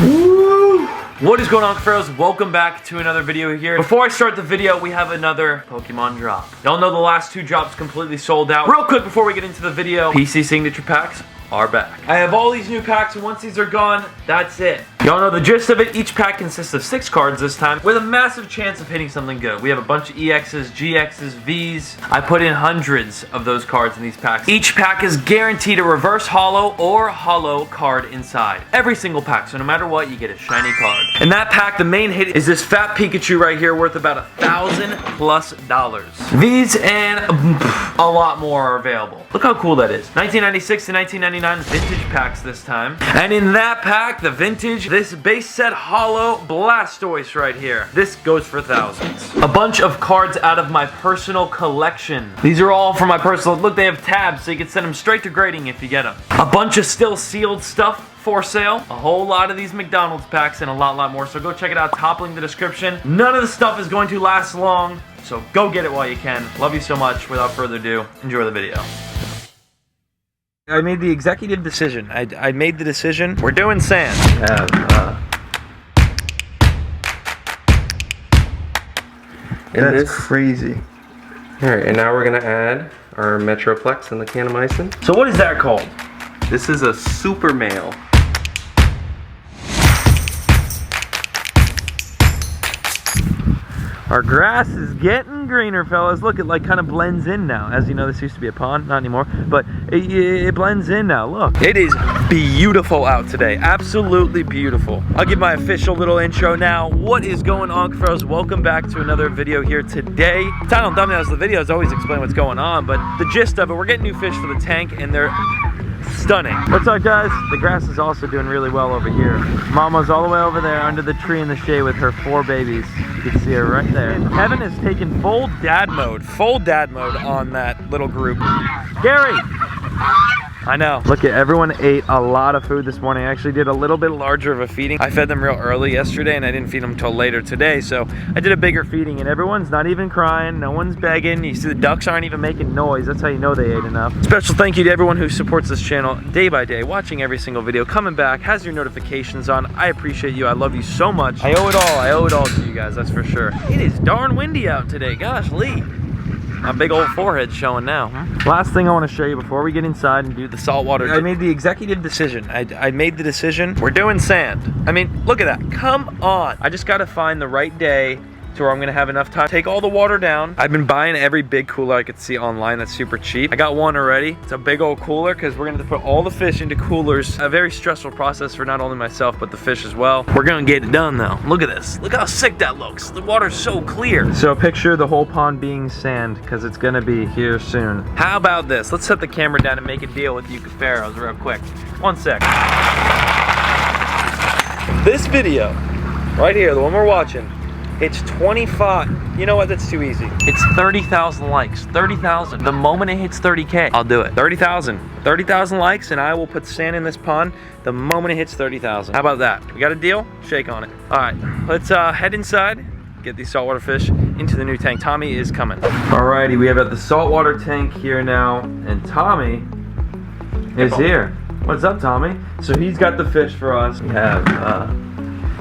Woo! What is going on, Cuffaros? Welcome back to another video here. Before I start the video, we have another Pokemon drop. Y'all know the last two drops completely sold out. Real quick before we get into the video, PC signature packs are back. I have all these new packs, and once these are gone, that's it. Y'all know the gist of it. Each pack consists of 6 cards this time, with a massive chance of hitting something good. We have a bunch of EXs, GXs, Vs. I put in hundreds of those cards in these packs. Each pack is guaranteed a reverse holo or holo card inside. Every single pack, so no matter what, you get a shiny card. In that pack, the main hit is this fat Pikachu right here, worth about $1,000+. These and a lot more are available. Look how cool that is. 1996 to 1999 vintage packs this time. And in that pack, the vintage, this base set holo Blastoise right here. This goes for thousands. A bunch of cards out of my personal collection. These are all from my personal, look, they have tabs so you can send them straight to grading if you get them. A bunch of still sealed stuff for sale. A whole lot of these McDonald's packs and a lot more. So go check it out, top link in the description. None of the stuff is going to last long, so go get it while you can. Love you so much. Without further ado, enjoy the video. I made the executive decision. I made the decision. We're doing sand. That's crazy. Alright, and now we're going to add our Metroplex and the Kanamycin. So what is that called? This is a super male. Our grass is getting greener, fellas. Look, it like kind of blends in now. As you know, this used to be a pond, not anymore, but it blends in now. Look, it is beautiful out today. Absolutely beautiful. I'll give my official little intro now. What is going on, Cuffaros? Welcome back to another video here today. Title and thumbnails of the videos always explain what's going on, but the gist of it, we're getting new fish for the tank, and they're stunning. What's up, guys? The grass is also doing really well over here. Mama's all the way over there under the tree in the shade with her 4 babies. You can see her right there. And Kevin has taken full dad mode on that little group. Gary! I know. Look at everyone ate a lot of food this morning. I actually did a little bit larger of a feeding. I fed them real early yesterday and I didn't feed them until later today. So I did a bigger feeding and everyone's not even crying. No one's begging. You see the ducks aren't even making noise. That's how you know they ate enough. Special thank you to everyone who supports this channel day by day, watching every single video, coming back, has your notifications on. I appreciate you. I love you so much. I owe it all. I owe it all to you guys. That's for sure. It is darn windy out today. Gosh, Lee. My big old forehead showing now. Last thing I want to show you before we get inside and do the saltwater. I made the executive decision. I made the decision. We're doing sand. I mean, look at that. Come on. I just got to find the right day to where I'm gonna have enough time to take all the water down. I've been buying every big cooler I could see online that's super cheap. I got one already. It's a big old cooler because we're gonna put all the fish into coolers. A very stressful process for not only myself but the fish as well. We're gonna get it done though. Look at this. Look how sick that looks. The water's so clear. So picture the whole pond being sand because it's gonna be here soon. How about this? Let's set the camera down and make a deal with you Cuffaros real quick. One sec. This video right here, the one we're watching, it's 25, you know what, that's too easy. It's 30,000 likes, 30,000. The moment it hits 30K, I'll do it. 30,000 likes and I will put sand in this pond the moment it hits 30,000. How about that? We got a deal? Shake on it. All right, let's head inside, get these saltwater fish into the new tank. Tommy is coming. Alrighty, we have at the saltwater tank here now, and Tommy is here. What's up, Tommy? So he's got the fish for us. We have,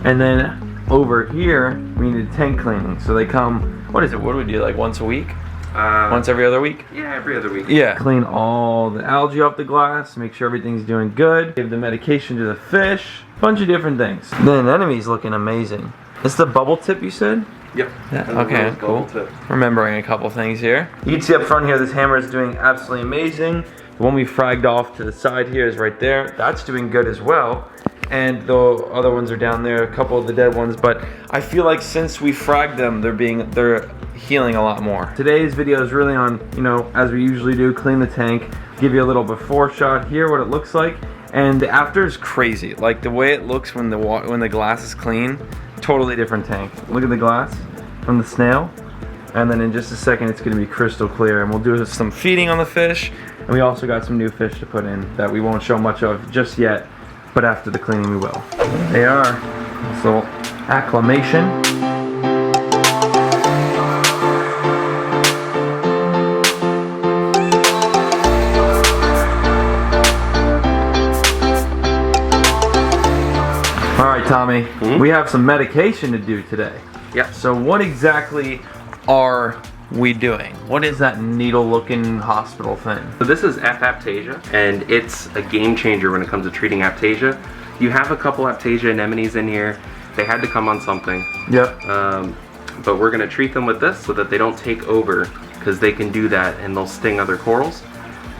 and then over here, we need a tank cleaning. So they come, what is it? What do we do, like once a week? Once every other week? Yeah, every other week. Yeah. Clean all the algae off the glass, make sure everything's doing good. Give the medication to the fish, bunch of different things. The anemone's looking amazing. It's the bubble tip you said? Yep. Yeah. Okay, cool. Remembering a couple things here. You can see up front here, this hammer is doing absolutely amazing. The one we fragged off to the side here is right there. That's doing good as well. And the other ones are down there, a couple of the dead ones, but I feel like since we fragged them, they're healing a lot more. Today's video is really on, you know, as we usually do, clean the tank, give you a little before shot here, what it looks like, and the after is crazy. Like the way it looks when the glass is clean, totally different tank. Look at the glass from the snail, and then in just a second it's gonna be crystal clear, and we'll do some feeding on the fish, and we also got some new fish to put in that we won't show much of just yet. But after the cleaning we will. They are. So acclimation. Tommy, we have some medication to do today. Yep. So what exactly are we doing? What is that needle-looking hospital thing? So this is F-aptasia, and it's a game changer when it comes to treating aptasia. You have a couple aptasia anemones in here. They had to come on something. Yep. But we're gonna treat them with this so that they don't take over, because they can do that and they'll sting other corals,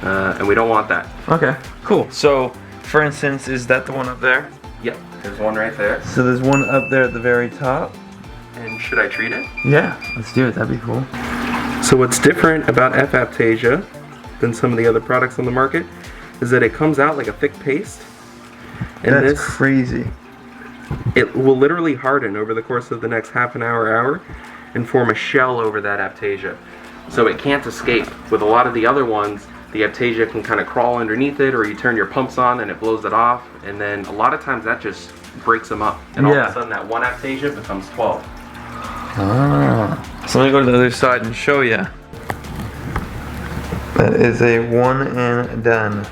and we don't want that. Okay, cool. So, for instance, is that the one up there? Yep, there's one right there. So there's one up there at the very top. And should I treat it? Yeah, let's do it. That'd be cool. So what's different about F-aptasia than some of the other products on the market is that it comes out like a thick paste. And That's crazy. It will literally harden over the course of the next half an hour, and form a shell over that aptasia. So it can't escape. With a lot of the other ones, the aptasia can kind of crawl underneath it, or you turn your pumps on and it blows it off, and then a lot of times that just breaks them up. And all of a sudden that one aptasia becomes 12. Ah. So let me go to the other side and show you. That is a one and done.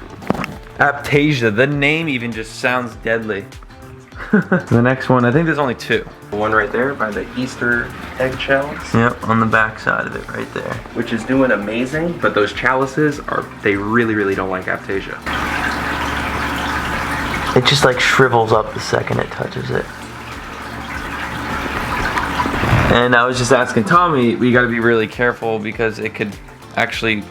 Aptasia, the name even just sounds deadly. The next one, I think there's only two. The one right there by the Easter eggshells. Yep, on the back side of it right there. Which is doing amazing, but those chalices they really don't like aptasia. It just like shrivels up the second it touches it. And I was just asking Tommy, we gotta be really careful because it could actually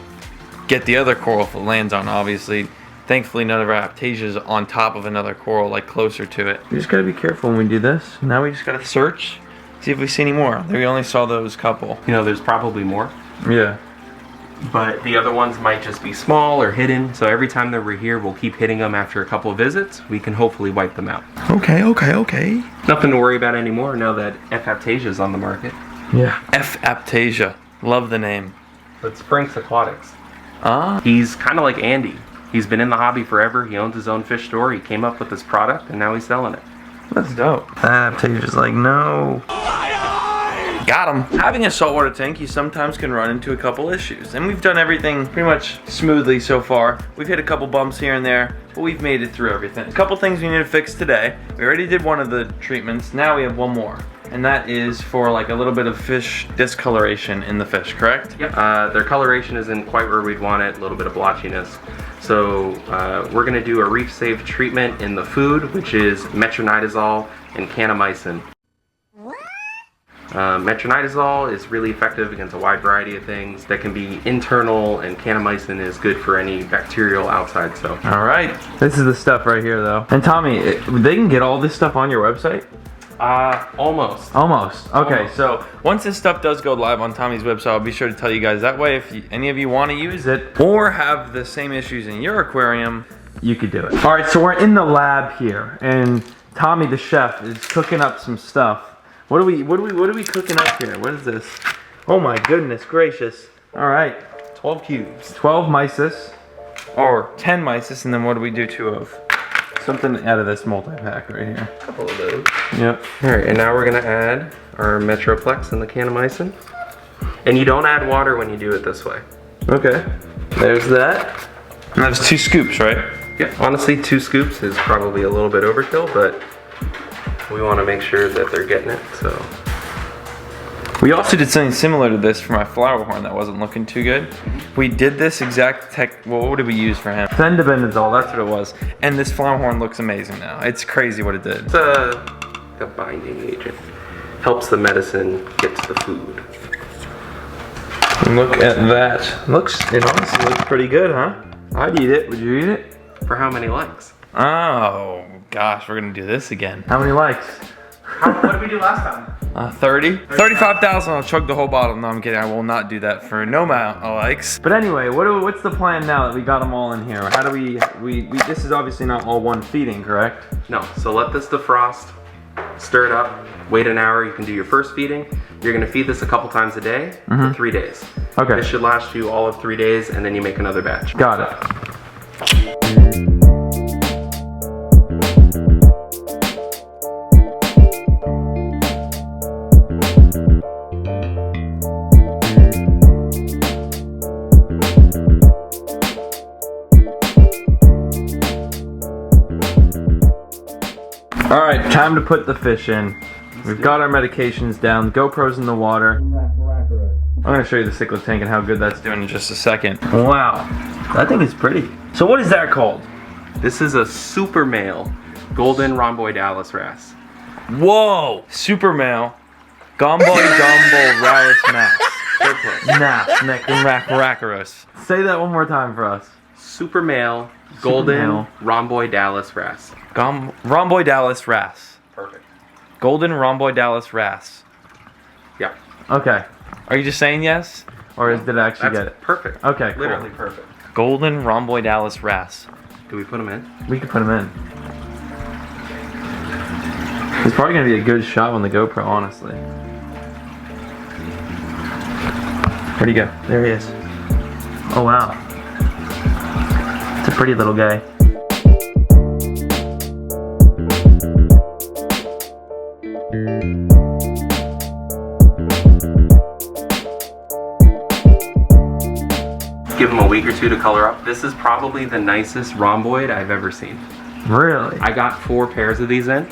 get the other coral if it lands on, obviously. Thankfully, none of our aptasia is on top of another coral, like closer to it. We just gotta be careful when we do this. Now we just gotta search, see if we see any more. We only saw those couple. You know, there's probably more. Yeah. But the other ones might just be small or hidden. So every time that we're here, we'll keep hitting them after a couple of visits. We can hopefully wipe them out. Okay. Nothing to worry about anymore now that F-aptasia is on the market. Yeah. F-aptasia. Love the name. But Sprinks Aquatics. Ah. He's kind of like Andy. He's been in the hobby forever. He owns his own fish store. He came up with this product, and now he's selling it. That's dope. That aptasia's like, no. Got him. Having a saltwater tank, you sometimes can run into a couple issues. And we've done everything pretty much smoothly so far. We've hit a couple bumps here and there, but we've made it through everything. A couple things we need to fix today. We already did one of the treatments. Now we have one more. And that is for like a little bit of fish discoloration in the fish, correct? Yep. Their coloration isn't quite where we'd want it, a little bit of blotchiness. So we're gonna do a reef safe treatment in the food, which is metronidazole and kanamycin. Metronidazole is really effective against a wide variety of things that can be internal, and kanamycin is good for any bacterial outside stuff. All right. This is the stuff right here though. And Tommy, they can get all this stuff on your website? Almost. Almost. Okay, Almost. so once this stuff does go live on Tommy's website, I'll be sure to tell you guys. That way, if any of you want to use it or have the same issues in your aquarium, you could do it. All right, so we're in the lab here, and Tommy, the chef, is cooking up some stuff. What are we cooking up here? What is this? Oh my goodness gracious! All right, 12 cubes. 12 mysis, or 10 mysis, and then what do we do 2 of? Something out of this multi-pack right here. A couple of those. Yep. All right, and now we're gonna add our Metroplex and the kanamycin. And you don't add water when you do it this way. Okay. There's that. And that's 2 scoops, right? Yeah. Honestly, 2 scoops is probably a little bit overkill, but we want to make sure that they're getting it. So. We also did something similar to this for my flower horn that wasn't looking too good. We did this exact tech. Well, what did we use for him? Fendibendazole, that's what it was. And this flower horn looks amazing now. It's crazy what it did. It's a binding agent. Helps the medicine get to the food. Look at that. It honestly looks pretty good, huh? I'd eat it. Would you eat it? For how many likes? Oh gosh, we're gonna do this again. How many likes? What did we do last time? 30? 35,000, I'll chug the whole bottle. No, I'm kidding, I will not do that for no amount of likes. But anyway, what's the plan now that we got them all in here? How do we this is obviously not all one feeding, correct? No, so let this defrost, stir it up, wait an hour, you can do your first feeding. You're gonna feed this a couple times a day for 3 days. Okay. This should last you all of 3 days, and then you make another batch. Got it. All right, Time to put the fish in. We've got our medications down. GoPro's in the water. I'm gonna show you the cichlid tank and how good that's doing in just a second. Wow, that thing is pretty. So what is that called? This is a super male golden rhomboidalis wrasse. Whoa! Super male. Gombo Rarus Max. Nas, Racarus. Say that one more time for us. Super male golden rhomboidalis wrasse. Rhomboidalis wrasse. Perfect. Golden rhomboidalis wrasse. Yeah. Okay. Are you just saying yes? Or did I actually get it? Perfect. Okay, cool. Literally perfect. Golden rhomboidalis wrasse. Do we put them in? We could put him in. It's probably going to be a good shot on the GoPro, honestly. Where'd he go? There he is. Oh, wow. It's a pretty little guy. Give them a week or two to color up. This is probably the nicest rhomboid I've ever seen. Really? I got 4 pairs of these in,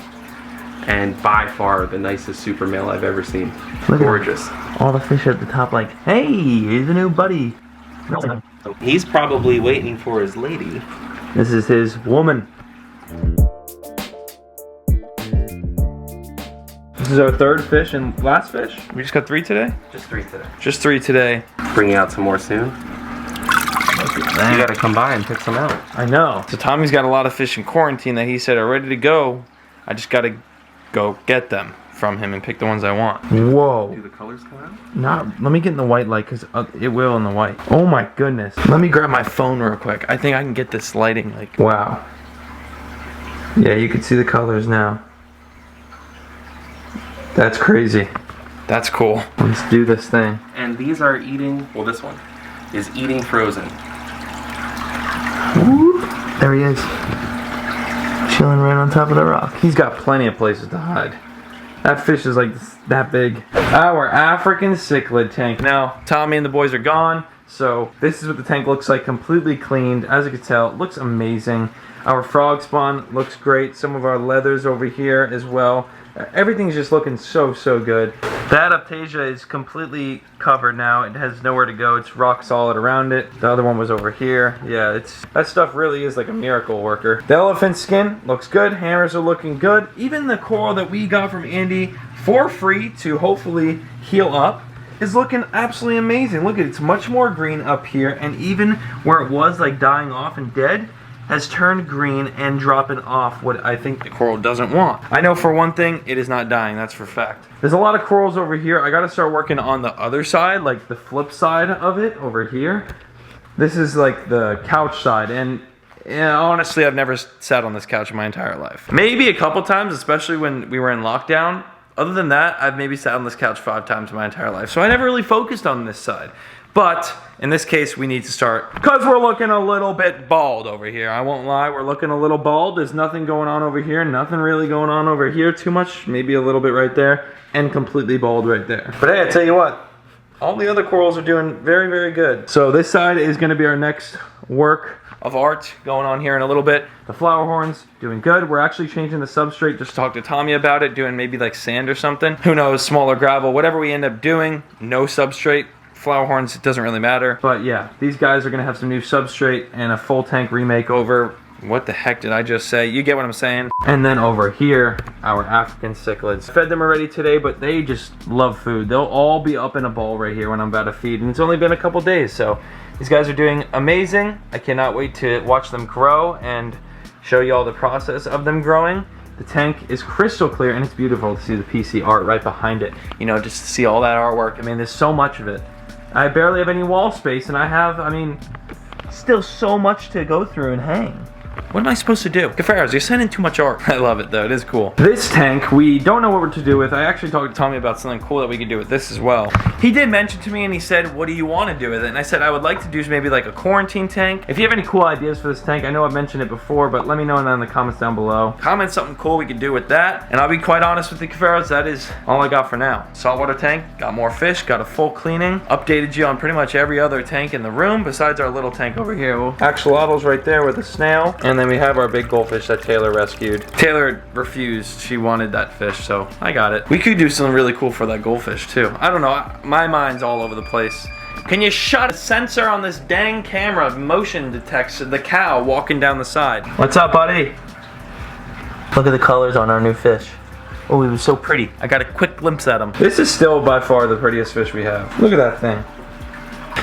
and by far the nicest super male I've ever seen. Look Gorgeous. All the fish at the top like, hey, here's a new buddy. He's probably waiting for his lady. This is his woman. This is our third fish and last fish. We just got 3 today? Just 3 today. Just 3 today. Bringing out some more soon. You gotta come by and pick some out. I know. So Tommy's got a lot of fish in quarantine that he said are ready to go. I just gotta go get them from him and pick the ones I want. Whoa. Do the colors come out? Let me get in the white light because it will in the white. Oh my goodness. Let me grab my phone real quick. I think I can get this lighting like. Wow. Yeah, you can see the colors now. That's crazy. That's cool. Let's do this thing. And these are eating, well, this one is eating frozen. Woo. There he is. Chilling right on top of the rock. He's got plenty of places to hide. That fish is like that big. Our African cichlid tank. Now, Tommy and the boys are gone, so this is what the tank looks like, completely cleaned. As you can tell, it looks amazing. Our frog spawn looks great. Some of our leathers over here as well. Everything's just looking so good. That Aptasia is completely covered now. It has nowhere to go. It's rock solid around it. The other one was over here. Yeah, that stuff really is like a miracle worker. The elephant skin looks good. Hammers are looking good. Even the coral that we got from Andy for free to hopefully heal up is looking absolutely amazing. Look at it. It's much more green up here, and even where it was like dying off and dead, has turned green and dropping off what I think the coral doesn't want. I know for one thing, it is not dying, that's for fact. There's a lot of corals over here. I gotta start working on the other side, like the flip side of it over here. This is like the couch side, and honestly, I've never sat on this couch in my entire life. Maybe a couple times, especially when we were in lockdown. Other than that, I've maybe sat on this couch 5 times in my entire life. So I never really focused on this side. But in this case, we need to start, because we're looking a little bit bald over here. I won't lie, we're looking a little bald. There's nothing going on over here, nothing really going on over here too much. Maybe a little bit right there, and completely bald right there. But hey, I tell you what, all the other corals are doing very good. So this side is gonna be our next work of art going on here in a little bit. The flower horns doing good. We're actually changing the substrate. Just talked to Tommy about it, doing maybe like sand or something. Who knows, smaller gravel, whatever we end up doing, no substrate. Flower horns, it doesn't really matter. But yeah, these guys are gonna have some new substrate and a full tank remake over. What the heck did I just say? You get what I'm saying. And then over here, our African cichlids. Fed them already today, but they just love food. They'll all be up in a bowl right here when I'm about to feed, and it's only been a couple days, so these guys are doing amazing. I cannot wait to watch them grow and show you all the process of them growing. The tank is crystal clear, and it's beautiful to see the PC art right behind it. You know, just to see all that artwork. I mean, there's so much of it. I barely have any wall space, and I have, I mean, still so much to go through and hang. What am I supposed to do? Cuffaros, you're sending too much art. I love it though, it is cool. This tank, we don't know what we're to do with. I actually talked to Tommy about something cool that we could do with this as well. He did mention to me and he said, what do you want to do with it? And I said, I would like to do maybe like a quarantine tank. If you have any cool ideas for this tank, I know I've mentioned it before, but let me know in the comments down below. Comment something cool we could do with that. And I'll be quite honest with you, Cuffaros, that is all I got for now. Saltwater tank, got more fish, got a full cleaning. Updated you on pretty much every other tank in the room besides our little tank over here. Axolotls right there with a snail. And then we have our big goldfish that Taylor rescued. Taylor refused. She wanted that fish, so I got it. We could do something really cool for that goldfish too. I don't know. My mind's all over the place. Can you shut a sensor on this dang camera? Motion detects the cow walking down the side. What's up, buddy? Look at the colors on our new fish. Oh, he was so pretty. I got a quick glimpse at him. This is still by far the prettiest fish we have. Look at that thing.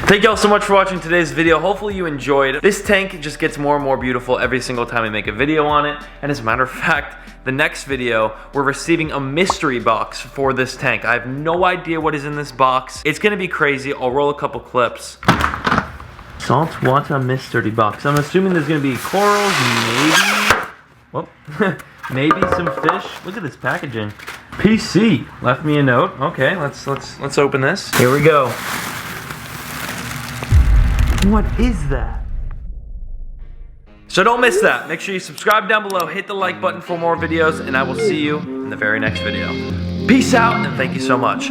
Thank y'all so much for watching today's video. Hopefully you enjoyed. This tank just gets more and more beautiful every single time we make a video on it. And as a matter of fact, the next video, we're receiving a mystery box for this tank. I have no idea what is in this box. It's gonna be crazy. I'll roll a couple clips. Saltwater mystery box. I'm assuming there's gonna be corals, maybe. Well, maybe some fish. Look at this packaging. PC left me a note. Okay, let's open this. Here we go. What is that? So don't miss that. Make sure you subscribe down below, hit the like button for more videos, and I will see you in the very next video. Peace out, and thank you so much.